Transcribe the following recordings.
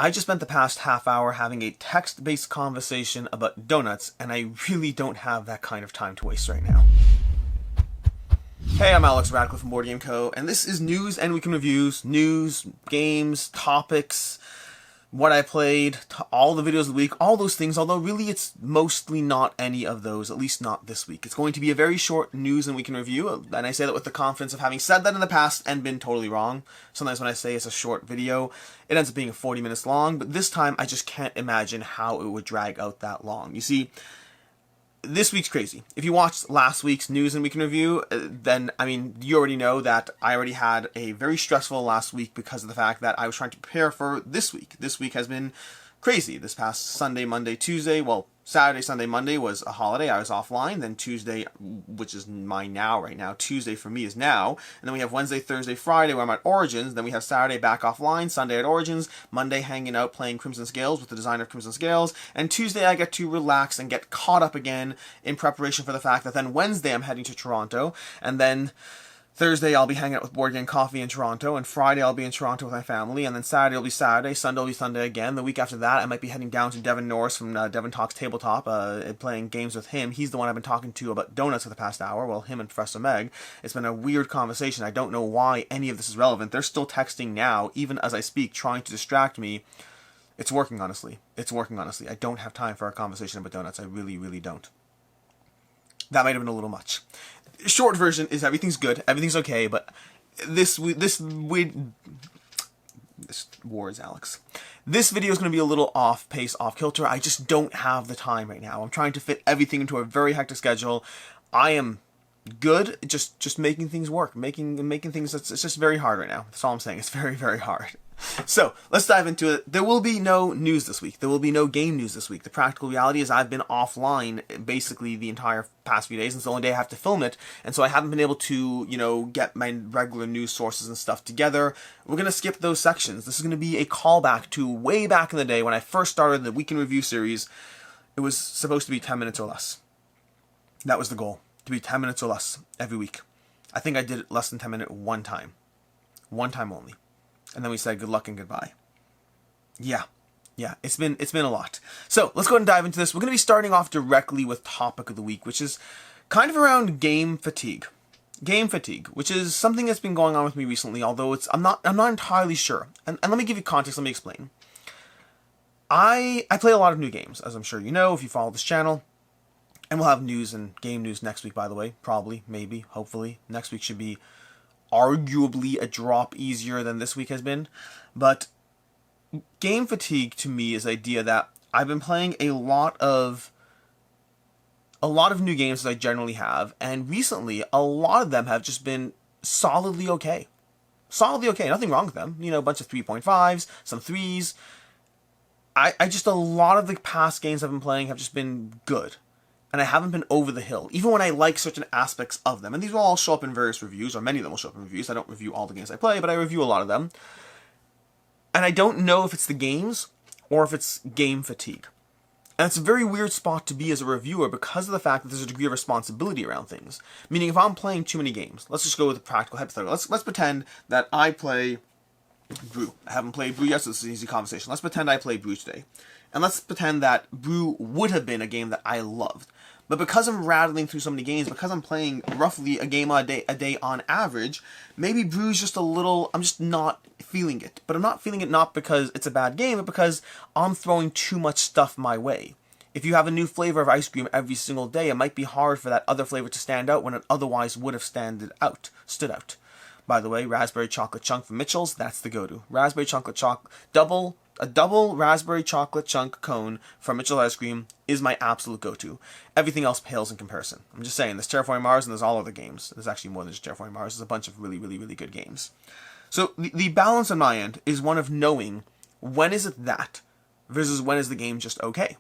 I just spent the past half hour having a text-based conversation about donuts, and I really don't have that kind of time to waste right now. Hey, I'm Alex Radcliffe from Board Game Co., and this is news and weekend reviews, news, games, topics, what I played, all the videos of the week, all those things, although really it's mostly not any of those, at least not this week. It's going to be a very short news and weekend review, and I say that with the confidence of having said that in the past and been totally wrong. Sometimes when I say it's a short video, it ends up being 40 minutes long, but this time I just can't imagine how it would drag out that long. You see, this week's crazy. If you watched last week's news and weekend review, then, you already know that I already had a very stressful last week because of the fact that I was trying to prepare for this week. This week has been crazy. This past Sunday, Monday, Tuesday, Saturday, Sunday, Monday was a holiday. I was offline. Then Tuesday, which is mine now, right now. Tuesday for me is now. And then we have Wednesday, Thursday, Friday where I'm at Origins. Then we have Saturday back offline. Sunday at Origins. Monday hanging out playing Crimson Scales with the designer of Crimson Scales. And Tuesday I get to relax and get caught up again in preparation for the fact that then Wednesday I'm heading to Toronto. And then Thursday, I'll be hanging out with Board Game Coffee in Toronto, and Friday, I'll be in Toronto with my family, and then Saturday will be Saturday, Sunday will be Sunday again. The week after that, I might be heading down to Devin Norris from Devin Talks Tabletop, playing games with him. He's the one I've been talking to about donuts for the past hour, well, him and Professor Meg. It's been a weird conversation. I don't know why any of this is relevant. They're still texting now, even as I speak, trying to distract me. It's working, honestly. It's working, honestly. I don't have time for a conversation about donuts. I really, really don't. That might have been a little much. Short version is everything's good, everything's okay, but this words, Alex. This video is going to be a little off pace, off kilter. I just don't have the time right now. I'm trying to fit everything into a very hectic schedule. I am good, just making things work, making things. It's just very hard right now. That's all I'm saying. It's very, very hard. So, let's dive into it. There will be no news this week. There will be no game news this week. The practical reality is I've been offline basically the entire past few days, and it's the only day I have to film it, and so I haven't been able to, get my regular news sources and stuff together. We're going to skip those sections. This is going to be a callback to way back in the day when I first started the weekend review series. It was supposed to be 10 minutes or less. That was the goal, to be 10 minutes or less every week. I think I did it less than 10 minutes one time. One time only. And then we said good luck and goodbye. Yeah, it's been a lot. So let's go ahead and dive into this. We're going to be starting off directly with topic of the week, which is kind of around game fatigue. Game fatigue, which is something that's been going on with me recently, although I'm not entirely sure. And let me give you context. Let me explain. I play a lot of new games, as I'm sure you know if you follow this channel. And we'll have news and game news next week, by the way. Probably, maybe, hopefully. Next week should be arguably a drop easier than this week has been, but game fatigue to me is the idea that I've been playing a lot of new games that I generally have, and recently a lot of them have just been solidly okay. Nothing wrong with them. A bunch of 3.5s, some 3s. A lot of the past games I've been playing have just been good. And I haven't been over the hill, even when I like certain aspects of them. And these will all show up in various reviews, or many of them will show up in reviews. I don't review all the games I play, but I review a lot of them. And I don't know if it's the games, or if it's game fatigue. And it's a very weird spot to be as a reviewer because of the fact that there's a degree of responsibility around things. Meaning, if I'm playing too many games, let's just go with a practical hypothetical. Let's pretend that I play Brew. I haven't played Brew yet, so this is an easy conversation. Let's pretend I play Brew today. And let's pretend that Brew would have been a game that I loved. But because I'm rattling through so many games, because I'm playing roughly a game a day on average, maybe Brew's just I'm just not feeling it. But I'm not feeling it not because it's a bad game, but because I'm throwing too much stuff my way. If you have a new flavor of ice cream every single day, it might be hard for that other flavor to stand out when it otherwise would have stood out. By the way, raspberry chocolate chunk from Mitchell's, that's the go-to. Raspberry chocolate a double raspberry chocolate chunk cone from Mitchell's Ice Cream is my absolute go-to. Everything else pales in comparison. I'm just saying, there's Terraforming Mars and there's all other games. There's actually more than just Terraforming Mars. There's a bunch of really, really, really good games. So the balance on my end is one of knowing when is it that versus when is the game just okay.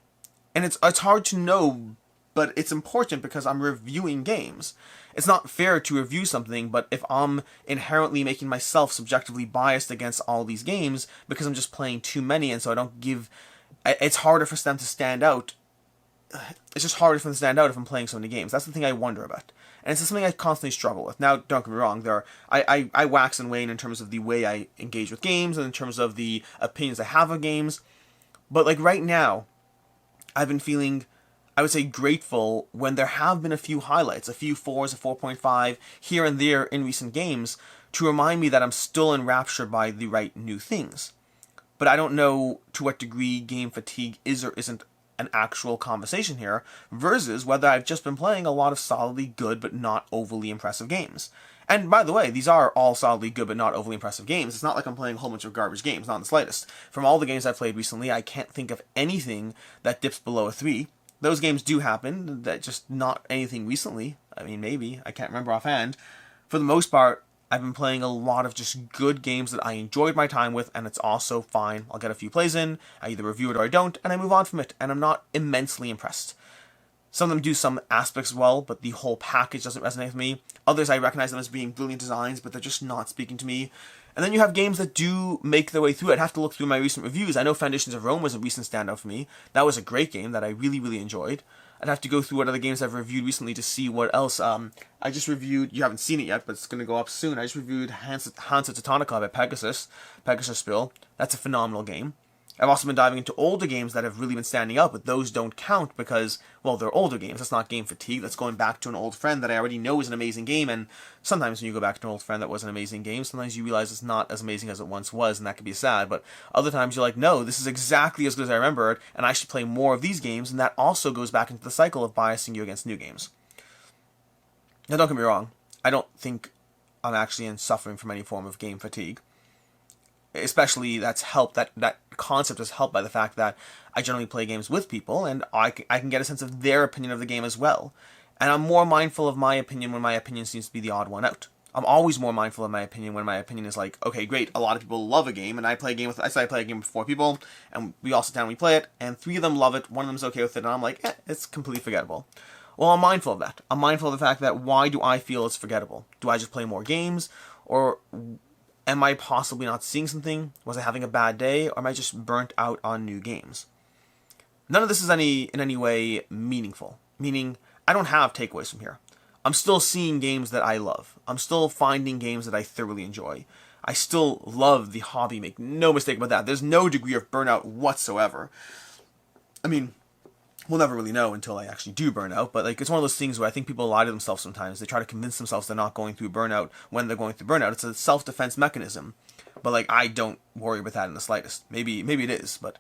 And it's hard to know, but it's important because I'm reviewing games. It's not fair to review something, but if I'm inherently making myself subjectively biased against all these games because I'm just playing too many, and so I don't give... It's harder for them to stand out. It's just harder for them to stand out if I'm playing so many games. That's the thing I wonder about. And it's something I constantly struggle with. Now, don't get me wrong, I wax and wane in terms of the way I engage with games and in terms of the opinions I have of games. But like right now, I've been feeling, I would say, grateful when there have been a few highlights, a few 4s, a 4.5 here and there in recent games, to remind me that I'm still enraptured by the right new things. But I don't know to what degree game fatigue is or isn't an actual conversation here, versus whether I've just been playing a lot of solidly good but not overly impressive games. And by the way, these are all solidly good but not overly impressive games. It's not like I'm playing a whole bunch of garbage games, not in the slightest. From all the games I've played recently, I can't think of anything that dips below a 3. Those games do happen, that just not anything recently. I mean, maybe, I can't remember offhand. For the most part, I've been playing a lot of just good games that I enjoyed my time with, and it's also fine. I'll get a few plays in, I either review it or I don't, and I move on from it, and I'm not immensely impressed. Some of them do some aspects well, but the whole package doesn't resonate with me. Others, I recognize them as being brilliant designs, but they're just not speaking to me. And then you have games that do make their way through. I'd have to look through my recent reviews. I know Foundations of Rome was a recent standout for me. That was a great game that I really, really enjoyed. I'd have to go through what other games I've reviewed recently to see what else. I just reviewed, you haven't seen it yet, but it's going to go up soon. I just reviewed Hansa Teutonica by Pegasus Spill. That's a phenomenal game. I've also been diving into older games that have really been standing out, but those don't count because, well, they're older games. That's not game fatigue. That's going back to an old friend that I already know is an amazing game, and sometimes when you go back to an old friend that was an amazing game, sometimes you realize it's not as amazing as it once was, and that can be sad, but other times you're like, no, this is exactly as good as I remembered, and I should play more of these games, and that also goes back into the cycle of biasing you against new games. Now, don't get me wrong. I don't think I'm actually suffering from any form of game fatigue. Especially that concept is helped by the fact that I generally play games with people, and I can get a sense of their opinion of the game as well. And I'm more mindful of my opinion when my opinion seems to be the odd one out. I'm always more mindful of my opinion when my opinion is like, okay, great, a lot of people love a game, and I play a game with 4 people, and we all sit down and we play it, and 3 of them love it, 1 of them's okay with it, and I'm like, it's completely forgettable. Well, I'm mindful of that. I'm mindful of the fact that why do I feel it's forgettable? Do I just play more games, or am I possibly not seeing something? Was I having a bad day? Or am I just burnt out on new games? None of this is in any way meaningful. Meaning, I don't have takeaways from here. I'm still seeing games that I love. I'm still finding games that I thoroughly enjoy. I still love the hobby, make no mistake about that. There's no degree of burnout whatsoever. I mean, we'll never really know until I actually do burn out, but like it's one of those things where I think people lie to themselves sometimes. They try to convince themselves they're not going through burnout when they're going through burnout. It's a self-defense mechanism. But like I don't worry about that in the slightest. Maybe it is, but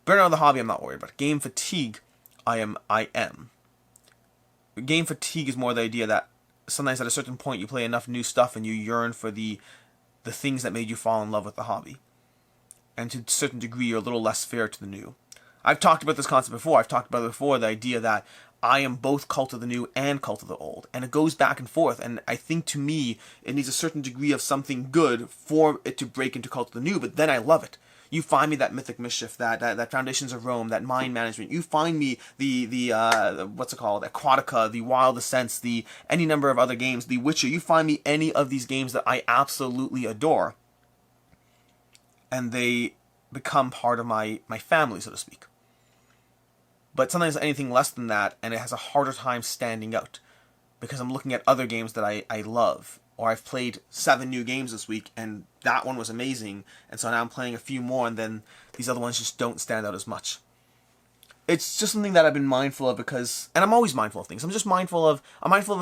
burnout of the hobby I'm not worried about. Game fatigue, I am. Game fatigue is more the idea that sometimes at a certain point you play enough new stuff and you yearn for the things that made you fall in love with the hobby. And to a certain degree you're a little less fair to the new. I've talked about this concept before. I've talked about it before, the idea that I am both cult of the new and cult of the old. And it goes back and forth. And I think to me, it needs a certain degree of something good for it to break into cult of the new. But then I love it. You find me that Mythic Mischief, that Foundations of Rome, that Mind Management. You find me the what's it called? Aquatica, the Wild Ascents, the any number of other games, The Witcher. You find me any of these games that I absolutely adore. And they become part of my family, so to speak. But sometimes anything less than that, and it has a harder time standing out. Because I'm looking at other games that I love. Or I've played 7 new games this week, and that one was amazing. And so now I'm playing a few more, and then these other ones just don't stand out as much. It's just something that I've been mindful of because... And I'm always mindful of things. I'm mindful of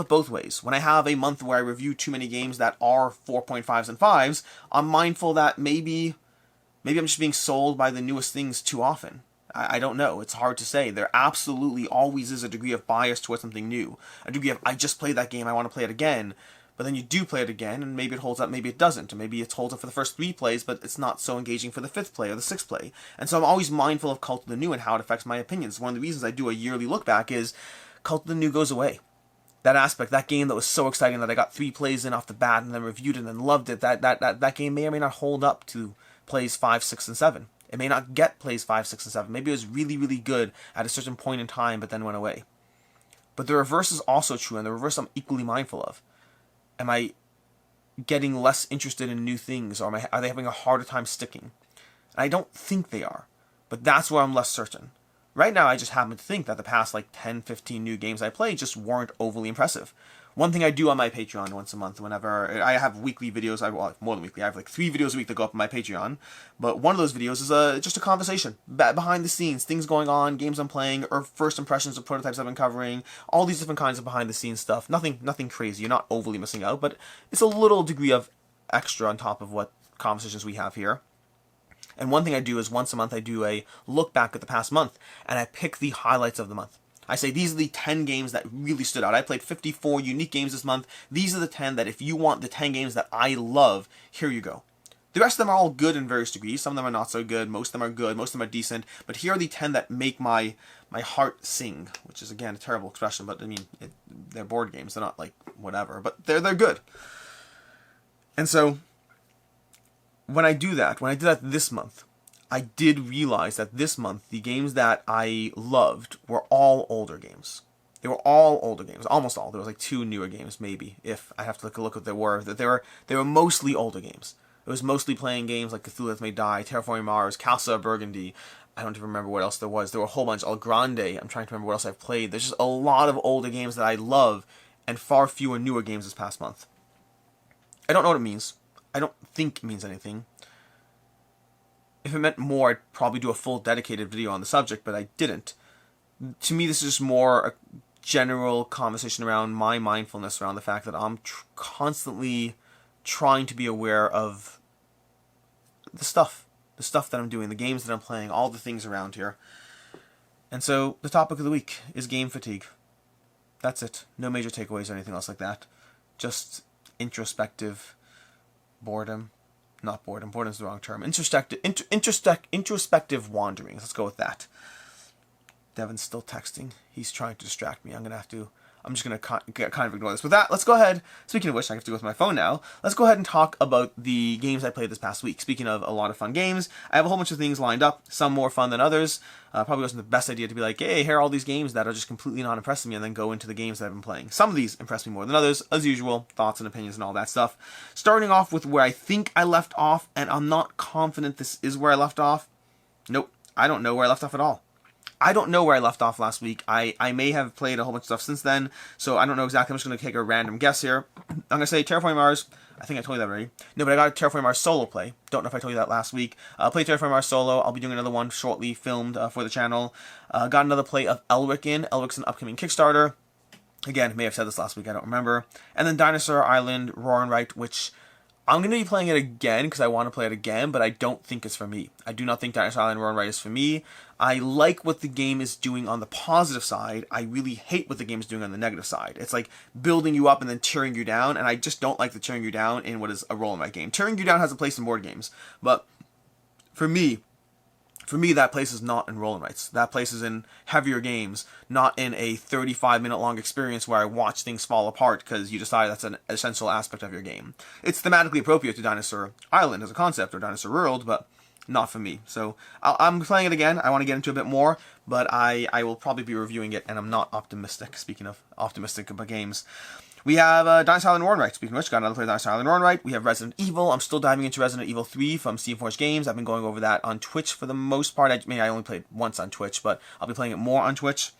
it both ways. When I have a month where I review too many games that are 4.5s and 5s, I'm mindful that maybe I'm just being sold by the newest things too often. I don't know. It's hard to say. There absolutely always is a degree of bias towards something new. A degree of, I just played that game, I want to play it again. But then you do play it again, and maybe it holds up, maybe it doesn't. Or maybe it holds up for the first 3 plays, but it's not so engaging for the 5th play or the 6th play. And so I'm always mindful of Cult of the New and how it affects my opinions. One of the reasons I do a yearly look back is Cult of the New goes away. That aspect, that game that was so exciting that I got 3 plays in off the bat and then reviewed it and loved it, that game may or may not hold up to plays 5, 6, and 7. It may not get plays 5, 6, and 7. Maybe it was really, really good at a certain point in time, but then went away. But the reverse is also true, and the reverse I'm equally mindful of. Am I getting less interested in new things, or are they having a harder time sticking? And I don't think they are, but that's where I'm less certain. Right now, I just happen to think that the past 10, 15 new games I played just weren't overly impressive. One thing I do on my Patreon once a month, whenever I have weekly videos, well, more than weekly, I have like 3 videos a week that go up on my Patreon, but one of those videos is just a conversation, behind the scenes, things going on, games I'm playing, or first impressions of prototypes I've been covering, all these different kinds of behind the scenes stuff. Nothing crazy, you're not overly missing out, but it's a little degree of extra on top of what conversations we have here. And one thing I do is once a month I do a look back at the past month, and I pick the highlights of the month. I say these are the 10 games that really stood out. I played 54 unique games this month. These are the 10 that if you want the 10 games that I love, here you go. The rest of them are all good in various degrees. Some of them are not so good. Most of them are good. Most of them are decent. But here are the 10 that make my heart sing, which is, again, a terrible expression. But, I mean, they're board games. They're not, like, whatever. But they're good. And so, when I did that this month, I did realize that this month, the games that I loved were all older games. They were all older games, almost all. There was like 2 newer games, maybe, if I have to look what they were. They were mostly older games. It was mostly playing games like Cthulhu That May Die, Terraforming Mars, Casa of Burgundy. I don't even remember what else there was. There were a whole bunch. El Grande. I'm trying to remember what else I've played. There's just a lot of older games that I love, and far fewer newer games this past month. I don't know what it means. I don't think it means anything. If it meant more, I'd probably do a full dedicated video on the subject, but I didn't. To me, this is just more a general conversation around my mindfulness around the fact that I'm constantly trying to be aware of the stuff that I'm doing, the games that I'm playing, all the things around here. And so, the topic of the week is game fatigue. That's it. No major takeaways or anything else like that. Just introspective boredom. Not boredom. Boredom's the wrong term. Introspective wanderings. Let's go with that. Devin's still texting. He's trying to distract me. I'm just going to kind of ignore this. With that, let's go ahead. Speaking of which, I have to go with my phone now. Let's go ahead and talk about the games I played this past week. Speaking of a lot of fun games, I have a whole bunch of things lined up. Some more fun than others. Probably wasn't the best idea to be like, hey, here are all these games that are just completely not impressing me, and then go into the games that I've been playing. Some of these impress me more than others, as usual. Thoughts and opinions and all that stuff. Starting off with where I think I left off, and I'm not confident this is where I left off. Nope, I don't know where I left off at all. I don't know where I left off last week. I may have played a whole bunch of stuff since then, so I don't know exactly. I'm just going to take a random guess here. I'm going to say Terraforming Mars. I think I told you that already. No, but I got a Terraforming Mars solo play. Don't know if I told you that last week. Played Terraforming Mars solo. I'll be doing another one shortly, filmed for the channel. Got another play of Elric in. Elric's an upcoming Kickstarter. Again, may have said this last week, I don't remember. And then Dinosaur Island, Roar and Write, which I'm going to be playing it again because I want to play it again, but I don't think it's for me. I do not think Dinosaur Island, Roar and Write is for me. I like what the game is doing on the positive side. I really hate what the game is doing on the negative side. It's like building you up and then tearing you down, and I just don't like the tearing you down in what is a role in my game. Tearing you down has a place in board games, but for me, that place is not in roll and rights. That place is in heavier games, not in a 35-minute long experience where I watch things fall apart because you decide that's an essential aspect of your game. It's thematically appropriate to Dinosaur Island as a concept, or Dinosaur World, but not for me. So I'm playing it again. I want to get into a bit more, but I will probably be reviewing it, and I'm not optimistic. Speaking of optimistic about games. We have Dinosaur Island Roar and Write. Speaking of which, got another play of Dinosaur Island Roar and Write. We have Resident Evil. I'm still diving into Resident Evil 3 from Steamforged Games. I've been going over that on Twitch for the most part. I only played once on Twitch, but I'll be playing it more on Twitch.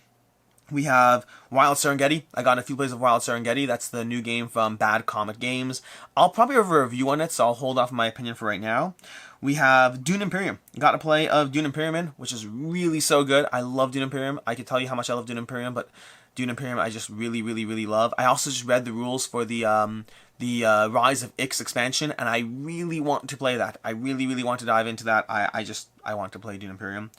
We have Wild Serengeti. I got a few plays of Wild Serengeti. That's the new game from Bad Comet Games. I'll probably have a review on it, so I'll hold off my opinion for right now. We have Dune Imperium. Got a play of Dune Imperium in, which is really so good. I love Dune Imperium. I could tell you how much I love Dune Imperium, but Dune Imperium I just really, really, really love. I also just read the rules for the Rise of Ix expansion, and I really want to play that. I really, really want to dive into that. I want to play Dune Imperium.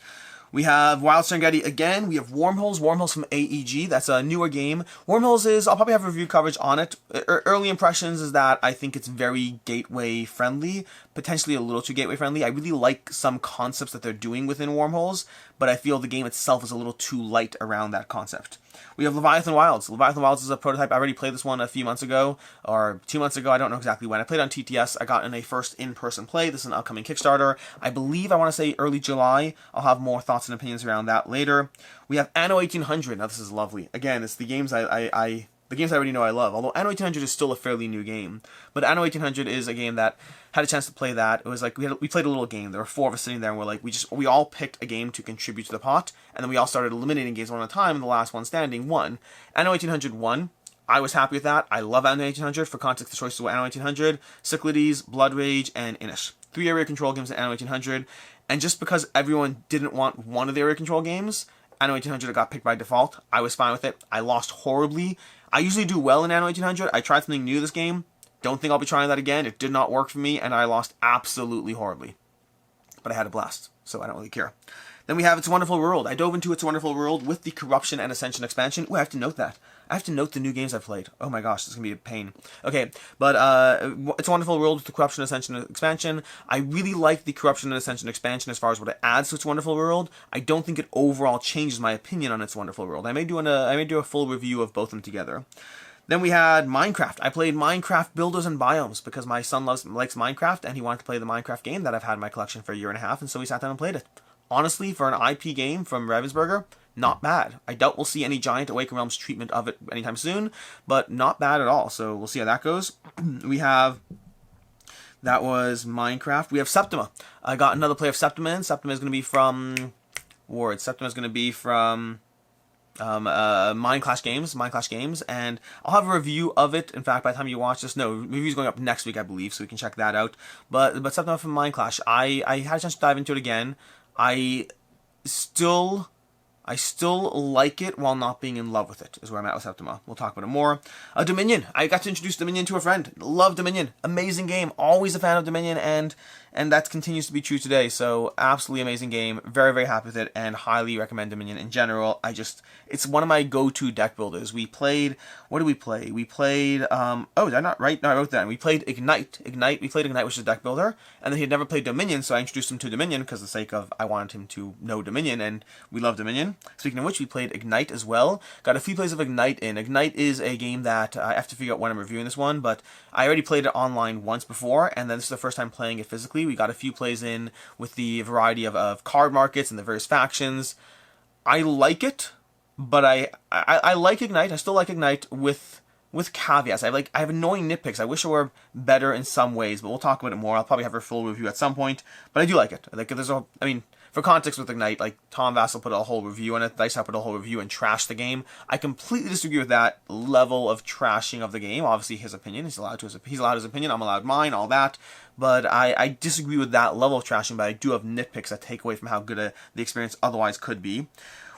We have Wild Serengeti again. We have Wormholes. Wormholes from AEG. That's a newer game. Wormholes is, I'll probably have review coverage on it. Early impressions is that I think it's very gateway friendly. Potentially a little too gateway friendly. I really like some concepts that they're doing within Wormholes, but I feel the game itself is a little too light around that concept. We have Leviathan Wilds. Leviathan Wilds is a prototype. I already played this one a few months ago, or 2 months ago. I don't know exactly when. I played on TTS. I got in a first in-person play. This is an upcoming Kickstarter. I believe, I want to say early July. I'll have more thoughts and opinions around that later. We have Anno 1800. Now, this is lovely. Again, it's the games the games I already know I love, although Anno 1800 is still a fairly new game. But Anno 1800 is a game that had a chance to play that. It was like we played a little game. There were 4 of us sitting there, and we're like, we all picked a game to contribute to the pot, and then we all started eliminating games one at a time, and the last one standing won. Anno 1800 won. I was happy with that. I love Anno 1800. For context, the choices were Anno 1800, Cyclades, Blood Rage, and Inish. 3 area control games in Anno 1800. And just because everyone didn't want one of the area control games, Anno 1800 got picked by default. I was fine with it. I lost horribly. I usually do well in Anno 1800. I tried something new this game. Don't think I'll be trying that again. It did not work for me, and I lost absolutely horribly. But I had a blast, so I don't really care. Then we have It's a Wonderful World. I dove into It's a Wonderful World with the Corruption and Ascension expansion. Ooh, I have to note that. I have to note the new games I've played. Oh my gosh, this is going to be a pain. Okay, but It's a Wonderful World with the Corruption and Ascension expansion. I really like the Corruption and Ascension expansion as far as what it adds to It's a Wonderful World. I don't think it overall changes my opinion on It's a Wonderful World. I may do a full review of both of them together. Then we had Minecraft. I played Minecraft Builders and Biomes because my son likes Minecraft and he wanted to play the Minecraft game that I've had in my collection for a year and a half, and so we sat down and played it. Honestly, for an IP game from Ravensburger, not bad. I doubt we'll see any Giant Awakened Realms treatment of it anytime soon, but not bad at all, so we'll see how that goes. That was Minecraft. We have Septima. I got another play of Septima in. Septima is going to be from Septima is going to be from Minecraft Games, and I'll have a review of it. In fact, by the time you watch this, no, review's going up next week, I believe, so we can check that out. But Septima from Minecraft, I had a chance to dive into it again. I still like it while not being in love with it, is where I'm at with Septima. We'll talk about it more. Dominion. I got to introduce Dominion to a friend. Love Dominion. Amazing game. Always a fan of Dominion, and that continues to be true today. So, absolutely amazing game. Very, very happy with it, and highly recommend Dominion in general. It's one of my go-to deck builders. We played, what did we play? We played, oh, did I not write? No, I wrote that. We played Ignite. We played Ignite, which is a deck builder, and then he had never played Dominion, so I introduced him to Dominion because of the sake of, I wanted him to know Dominion, and we love Dominion. Speaking of which, we played Ignite as well. Got a few plays of Ignite in. Ignite is a game that I have to figure out when I'm reviewing this one, but I already played it online once before, and then this is the first time playing it physically. We got a few plays in with the variety of card markets and the various factions. I like it, but I like Ignite. I still like Ignite with caveats. I have annoying nitpicks. I wish it were better in some ways, but we'll talk about it more. I'll probably have a full review at some point, but I do like it. For context with Ignite, like Tom Vassell put a whole review on it, Dice put a whole review and trashed the game. I completely disagree with that level of trashing of the game. Obviously, his opinion. He's allowed his opinion. I'm allowed mine. All that. But I disagree with that level of trashing. But I do have nitpicks that take away from how good the experience otherwise could be.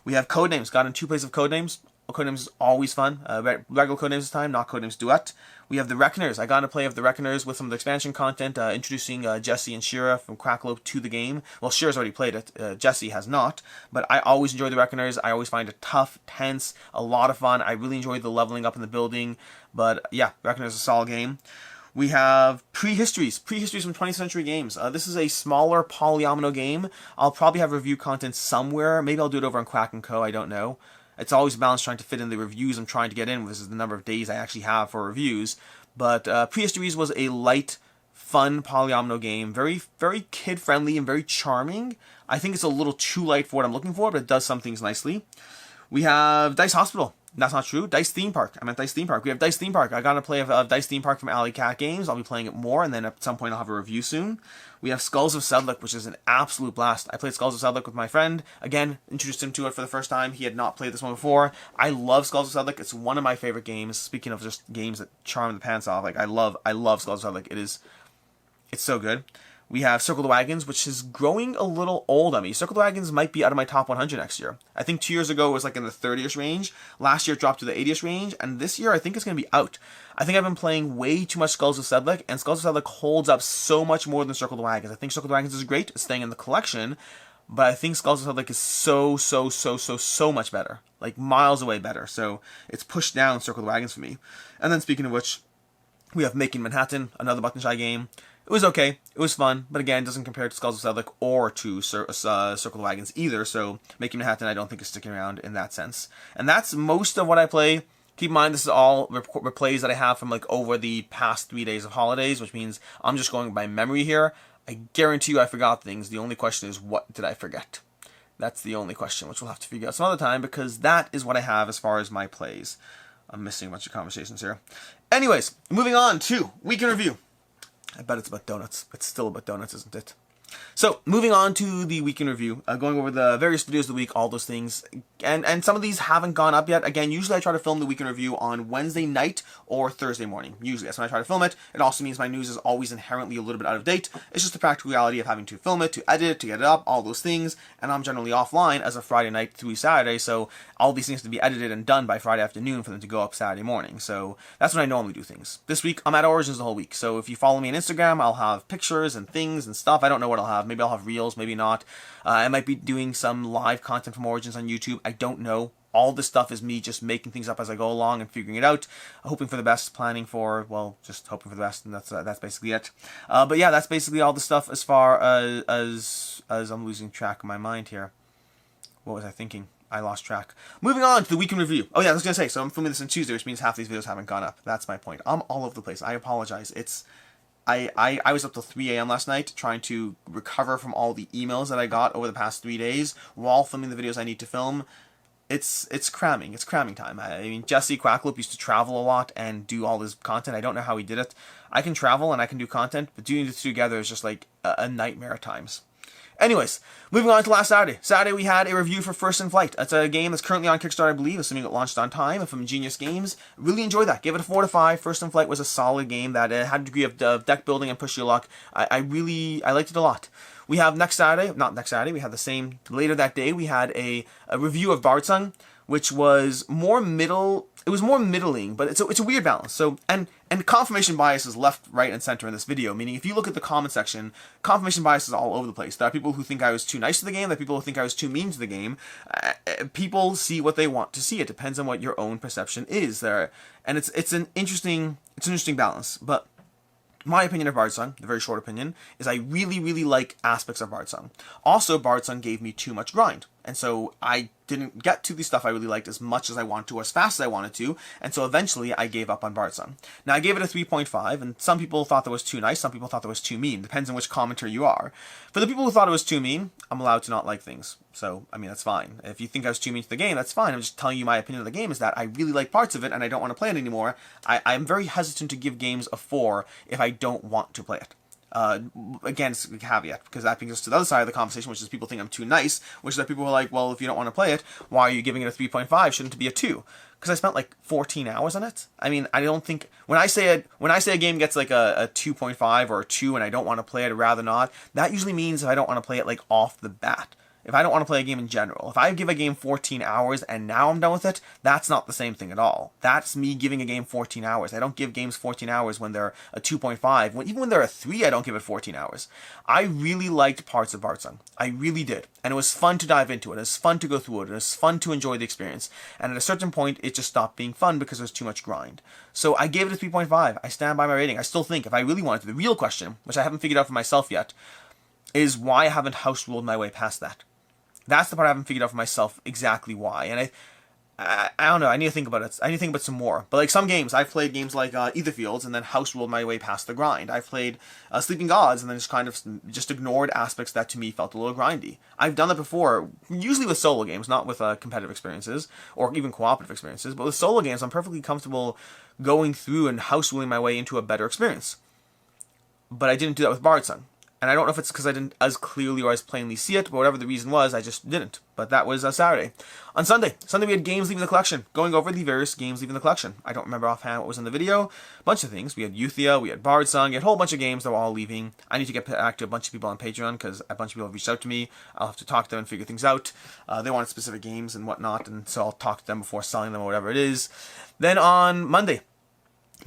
We have Codenames. Got in 2 plays of Codenames. Codenames is always fun. Regular Codenames this time, not Codenames Duet. We have the Reckoners. I got a play of the Reckoners with some of the expansion content, introducing Jesse and Shira from Cracklope to the game. Well, Shira's already played it. Jesse has not. But I always enjoy the Reckoners. I always find it tough, tense, a lot of fun. I really enjoy the leveling up in the building. But yeah, Reckoners is a solid game. We have Prehistories from 20th Century Games. This is a smaller polyomino game. I'll probably have review content somewhere. Maybe I'll do it over on Quack & Co. I don't know. It's always a balance trying to fit in the reviews I'm trying to get in. This is the number of days I actually have for reviews. But Prehistories was a light, fun polyomino game. Very, very kid-friendly and very charming. I think it's a little too light for what I'm looking for, but it does some things nicely. We have Dice Hospital. That's not true. Dice Theme Park. I meant Dice Theme Park. We have Dice Theme Park. I got a play of Dice Theme Park from Alley Cat Games. I'll be playing it more, and then at some point I'll have a review soon. We have Skulls of Sedlick, which is an absolute blast. I played Skulls of Sedlick with my friend. Again, introduced him to it for the first time. He had not played this one before. I love Skulls of Sedlick. It's one of my favorite games. Speaking of just games that charm the pants off, I love Skulls of Sedlick. It's so good. We have Circle the Wagons, which is growing a little old on me. Circle the Wagons might be out of my top 100 next year. I think 2 years ago it was like in the 30ish range. Last year it dropped to the 80ish range, and this year I think it's going to be out. I think I've been playing way too much Skulls of Sedlick, and Skulls of Sedlick holds up so much more than Circle the Wagons. I think Circle the Wagons is great, it's staying in the collection, but I think Skulls of Sedlick is so much better. Like miles away better. So it's pushed down Circle the Wagons for me. And then speaking of which, we have Making Manhattan, another Button Shy game. It was okay. It was fun, but again, it doesn't compare to Skulls of Sedlick or to Circle the Wagons either, so Making Manhattan I don't think is sticking around in that sense. And that's most of what I play. Keep in mind, this is all replays that I have from like over the past 3 days of holidays, which means I'm just going by memory here. I guarantee you I forgot things. The only question is, what did I forget? That's the only question, which we'll have to figure out some other time, because that is what I have as far as my plays. I'm missing a bunch of conversations here. Anyways, moving on to Week in Review. I bet it's about donuts. It's still about donuts, isn't it? So, moving on to the Week in Review, going over the various videos of the week, all those things. And some of these haven't gone up yet. Again, usually I try to film the week in review on Wednesday night or Thursday morning. Usually that's when I try to film it. It also means my news is always inherently a little bit out of date. It's just the practical reality of having to film it, to edit it, to get it up, all those things. And I'm generally offline as of Friday night through Saturday, so all these things have to be edited and done by Friday afternoon for them to go up Saturday morning. So that's when I normally do things. This week, I'm at Origins the whole week. So if you follow me on Instagram, I'll have pictures and things and stuff. I don't know what I'll have. Maybe I'll have reels, maybe not. I might be doing some live content from Origins on YouTube. I don't know. All this stuff is me just making things up as I go along and figuring it out, hoping for the best, planning for, well, just hoping for the best, and that's basically it. But yeah, that's basically all the stuff as far as I'm losing track of my mind here. What was I thinking? I lost track. Moving on to the week in review. Oh yeah, I was going to say, so I'm filming this on Tuesday, which means half these videos haven't gone up. That's my point. I'm all over the place. I apologize. I was up till 3 a.m. last night trying to recover from all the emails that I got over the past 3 days while filming the videos I need to film. It's cramming. It's cramming time. I mean, Jesse Quacklope used to travel a lot and do all his content. I don't know how he did it. I can travel and I can do content, but doing the two together is just like a nightmare at times. Anyways, moving on to last Saturday. Saturday we had a review for First in Flight. It's a game that's currently on Kickstarter, I believe, assuming it launched on time, from Genius Games. Really enjoyed that. Gave it a 4 to 5. First in Flight was a solid game that had a degree of deck building and push your luck. I liked it a lot. We have not next Saturday, we had the same, later that day, we had a review of Bardsung, which was more middling, but it's a weird balance. So, and confirmation bias is left, right, and center in this video, meaning if you look at the comment section, confirmation bias is all over the place. There are people who think I was too nice to the game, there are people who think I was too mean to the game. People see what they want to see. It depends on what your own perception is there. And it's an interesting balance, but my opinion of Bardsung, the very short opinion, is I really, really like aspects of Bardsung. Also, Bardsung gave me too much grind. And so I didn't get to the stuff I really liked as much as I wanted to, or as fast as I wanted to, and so eventually I gave up on Bardsung. Now, I gave it a 3.5, and some people thought that was too nice, some people thought that was too mean. Depends on which commenter you are. For the people who thought it was too mean, I'm allowed to not like things. So, I mean, that's fine. If you think I was too mean to the game, that's fine. I'm just telling you my opinion of the game is that I really like parts of it, and I don't want to play it anymore. I'm very hesitant to give games a 4 if I don't want to play it. Again, it's a caveat, because that brings us to the other side of the conversation, which is people think I'm too nice, which is that people are like, well, if you don't want to play it, why are you giving it a 3.5? Shouldn't it be a 2? Because I spent like 14 hours on it. I mean, I don't think, when I say a game gets like a 2.5 or a 2 and I don't want to play it, I'd rather not, that usually means if I don't want to play it like off the bat. If I don't want to play a game in general, if I give a game 14 hours and now I'm done with it, that's not the same thing at all. That's me giving a game 14 hours. I don't give games 14 hours when they're a 2.5. Even when they're a 3, I don't give it 14 hours. I really liked parts of Bardsung. I really did. And it was fun to dive into it. It was fun to go through it. It was fun to enjoy the experience. And at a certain point, it just stopped being fun because there's too much grind. So I gave it a 3.5. I stand by my rating. I still think if I really wanted to, the real question, which I haven't figured out for myself yet, is why I haven't house ruled my way past that. That's the part I haven't figured out for myself exactly why. And I don't know, I need to think about it. I need to think about some more. But like some games, I've played games like Etherfields and then house ruled my way past the grind. I've played Sleeping Gods and then just kind of just ignored aspects that to me felt a little grindy. I've done that before, usually with solo games, not with competitive experiences or even cooperative experiences. But with solo games, I'm perfectly comfortable going through and house ruling my way into a better experience. But I didn't do that with Bardsung. And I don't know if it's because I didn't as clearly or as plainly see it, but whatever the reason was, I just didn't. But that was Saturday. On Sunday we had games leaving the collection, going over the various games leaving the collection. I don't remember offhand what was in the video. A bunch of things. We had Euthia, we had Bardsung, we had a whole bunch of games that were all leaving. I need to get back to a bunch of people on Patreon because a bunch of people have reached out to me. I'll have to talk to them and figure things out. They wanted specific games and whatnot, and so I'll talk to them before selling them or whatever it is. Then on Monday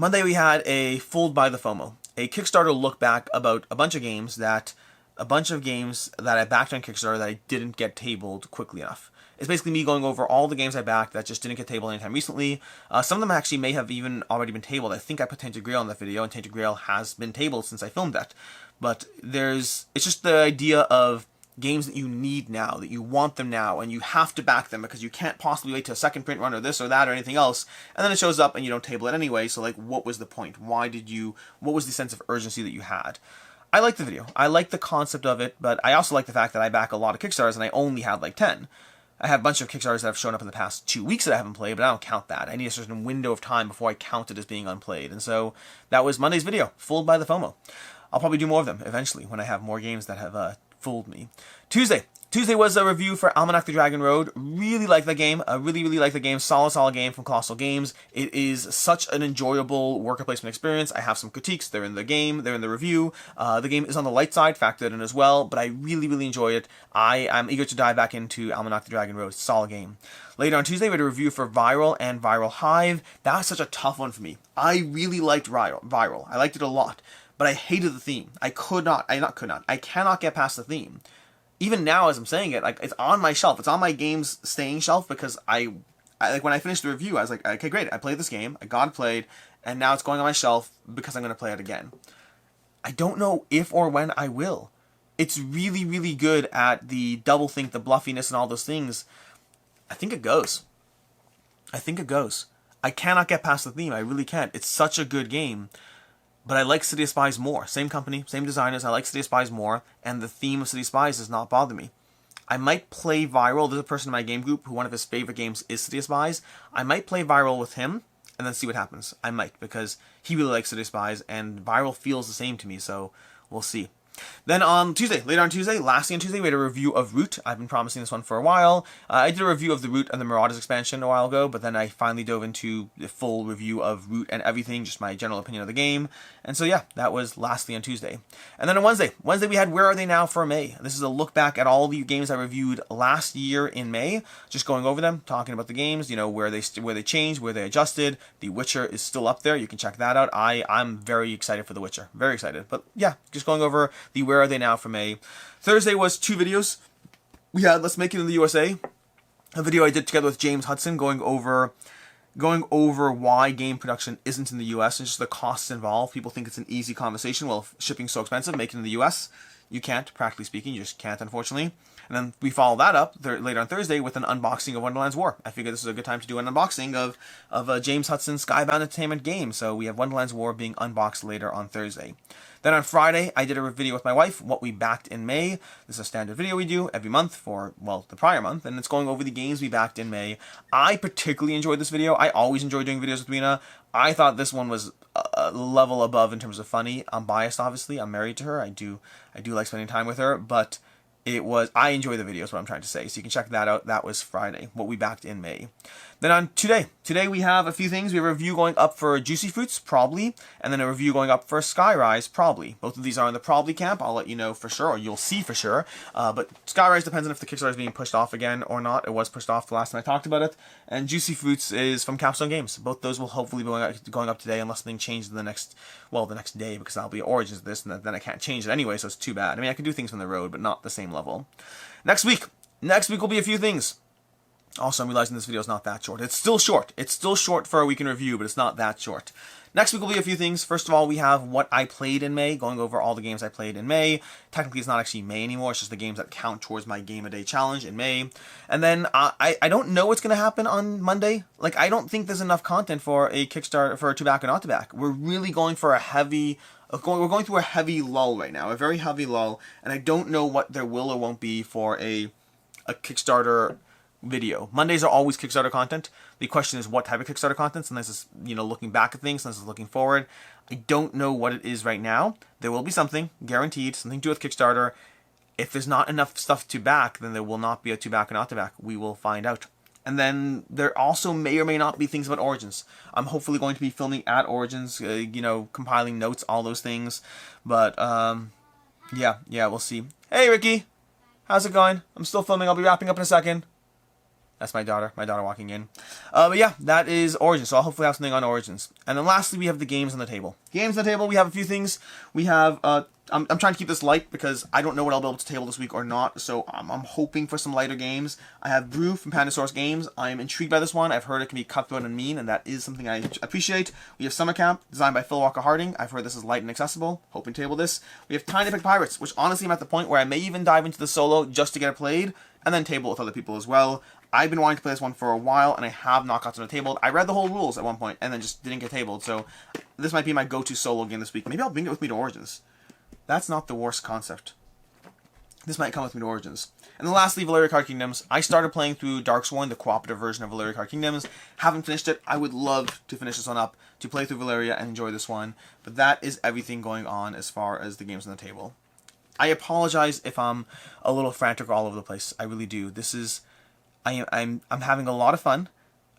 we had a full By The Fomo. A Kickstarter look back about a bunch of games that I backed on Kickstarter that I didn't get tabled quickly enough. It's basically me going over all the games I backed that just didn't get tabled anytime recently. Some of them actually may have even already been tabled. I think I put Tainted Grail in that video, and Tainted Grail has been tabled since I filmed that. But it's just the idea of games that you need now, that you want them now, and you have to back them because you can't possibly wait till a second print run or this or that or anything else, and then it shows up and you don't table it anyway, so like, what was the point? What was the sense of urgency that you had? I like the video. I like the concept of it, but I also like the fact that I back a lot of Kickstarters and I only had like 10. I have a bunch of Kickstarters that have shown up in the past 2 weeks that I haven't played, but I don't count that. I need a certain window of time before I count it as being unplayed, and so that was Monday's video, full By The Fomo. I'll probably do more of them eventually when I have more games that have fooled me. Tuesday was a review for Almanac the Dragon Road. Really like the game. Really like the game. Solid game from Colossal Games. It is such an enjoyable worker placement experience. I have some critiques. They're in the game. They're in the review. The game is on the light side, factored in as well, but I really enjoy it. I'm eager to dive back into Almanac the Dragon Road. Solid game. Later on Tuesday, we had a review for Viral and Viral Hive. That was such a tough one for me. I really liked Viral. I liked it a lot, but I hated the theme. I cannot get past the theme. Even now, as I'm saying it, like, it's on my shelf. It's on my game's staying shelf because I like, when I finished the review, I was like, okay, great. I played this game. I got it played, and now it's going on my shelf because I'm going to play it again. I don't know if or when I will. It's really good at the doublethink, the bluffiness, and all those things. I think it goes. I cannot get past the theme. I really can't. It's such a good game. But I like City of Spies more. Same company, same designers. I like City of Spies more, and the theme of City of Spies does not bother me. I might play Viral. There's a person in my game group who one of his favorite games is City of Spies. I might play Viral with him, and then see what happens. I might, because he really likes City of Spies, and Viral feels the same to me, so we'll see. Then on Tuesday, lastly on Tuesday, we had a review of Root. I've been promising this one for a while. I did a review of the Root and the Marauders expansion a while ago, but then I finally dove into the full review of Root and everything, just my general opinion of the game. And so yeah, that was lastly on Tuesday. And then on Wednesday we had Where Are They Now for May. This is a look back at all the games I reviewed last year in May, just going over them, talking about the games, you know, where they changed, where they adjusted. The Witcher is still up there. You can check that out. I'm very excited for The Witcher. Very excited. But yeah, just going over the Where Are They Now for May. Thursday was 2 videos. We had Let's Make It in the USA, a video I did together with James Hudson going over why game production isn't in the US and just the costs involved. People think it's an easy conversation. Well, if shipping's so expensive, make it in the US. You can't, practically speaking. You just can't, unfortunately. And then we follow that up later on Thursday with an unboxing of Wonderland's War. I figured this is a good time to do an unboxing of James Hudson's Skybound Entertainment game. So we have Wonderland's War being unboxed later on Thursday. Then on Friday, I did a video with my wife, what we backed in May. This is a standard video we do every month for, well, the prior month, and it's going over the games we backed in May. I particularly enjoyed this video. I always enjoy doing videos with Rena. I thought this one was a level above in terms of funny. I'm biased, obviously. I'm married to her. I do like spending time with her, but I enjoy the video is what I'm trying to say. So you can check that out. That was Friday, what we backed in May. Then on today we have a few things. We have a review going up for Juicy Fruits, probably, and then a review going up for Skyrise, probably. Both of these are in the probably camp. I'll let you know for sure, or you'll see for sure. But Skyrise depends on if the Kickstarter is being pushed off again or not. It was pushed off the last time I talked about it. And Juicy Fruits is from Capstone Games. Both those will hopefully be going up today, unless something changes the next day, because that'll be Origins of this, and then I can't change it anyway, so it's too bad. I mean, I can do things from the road, but not the same level. Next week will be a few things. Also, I'm realizing this video is not that short. It's still short. It's still short for a week in review, but it's not that short. Next week will be a few things. First of all, we have what I played in May, going over all the games I played in May. Technically, it's not actually May anymore. It's just the games that count towards my Game a Day challenge in May. And then I don't know what's going to happen on Monday. Like, I don't think there's enough content for a Kickstarter, for a to back or not to back. We're really going for we're going through a heavy lull right now, a very heavy lull, and I don't know what there will or won't be for a Kickstarter video. Mondays are always Kickstarter content. The question is what type of Kickstarter content. Sometimes it's, looking back at things, sometimes it's looking forward. I don't know what it is right now. There will be something, guaranteed, something to do with Kickstarter. If there's not enough stuff to back, then there will not be a to back or not to back. We will find out. And then there also may or may not be things about Origins. I'm hopefully going to be filming at Origins, compiling notes, all those things. But, yeah, we'll see. Hey, Ricky! How's it going? I'm still filming. I'll be wrapping up in a second. That's my daughter walking in. But yeah, that is Origins, so I'll hopefully have something on Origins. And then lastly, we have the games on the table. Games on the table, we have a few things. We have, I'm trying to keep this light because I don't know what I'll be able to table this week or not, so I'm hoping for some lighter games. I have Brew from Pandasaurus Games. I'm intrigued by this one. I've heard it can be cutthroat and mean, and that is something I appreciate. We have Summer Camp, designed by Phil Walker Harding. I've heard this is light and accessible. Hoping to table this. We have Tiny Epic Pirates, which honestly I'm at the point where I may even dive into the solo just to get it played, and then table it with other people as well. I've been wanting to play this one for a while, and I have not gotten it tabled. I read the whole rules at one point, and then just didn't get tabled, so this might be my go-to solo game this week. Maybe I'll bring it with me to Origins. That's not the worst concept. This might come with me to Origins. And then lastly, Valeria Card Kingdoms. I started playing through Darksworn, the cooperative version of Valeria Card Kingdoms. Haven't finished it. I would love to finish this one up, to play through Valeria and enjoy this one. But that is everything going on as far as the games on the table. I apologize if I'm a little frantic all over the place. I really do. I'm having a lot of fun.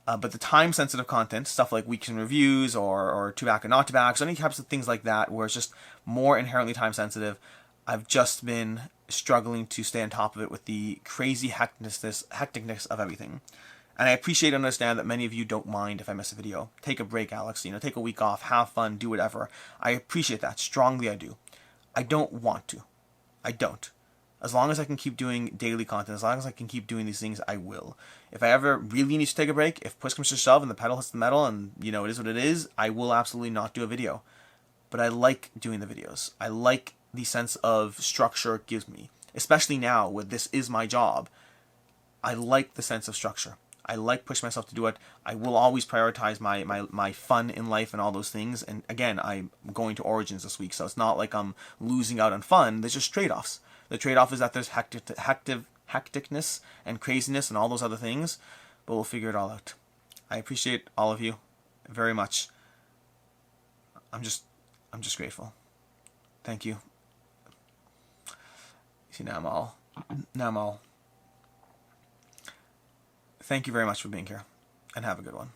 But the time-sensitive content, stuff like weeks in reviews or to back and not to back, so any types of things like that, where it's just more inherently time-sensitive, I've just been struggling to stay on top of it with the crazy hecticness of everything. And I appreciate and understand that many of you don't mind if I miss a video. Take a break, Alex. Take a week off, have fun, do whatever. I appreciate that. Strongly, I do. I don't want to. I don't. As long as I can keep doing daily content, as long as I can keep doing these things, I will. If I ever really need to take a break, if push comes to shove and the pedal hits the metal and, it is what it is, I will absolutely not do a video. But I like doing the videos. I like the sense of structure it gives me. Especially now, where this is my job. I like the sense of structure. I like pushing myself to do it. I will always prioritize my fun in life and all those things. And again, I'm going to Origins this week, so it's not like I'm losing out on fun. There's just trade-offs. The trade-off is that there's hecticness and craziness and all those other things, but we'll figure it all out. I appreciate all of you very much. I'm just grateful. Thank you. See, now I'm all. Thank you very much for being here, and have a good one.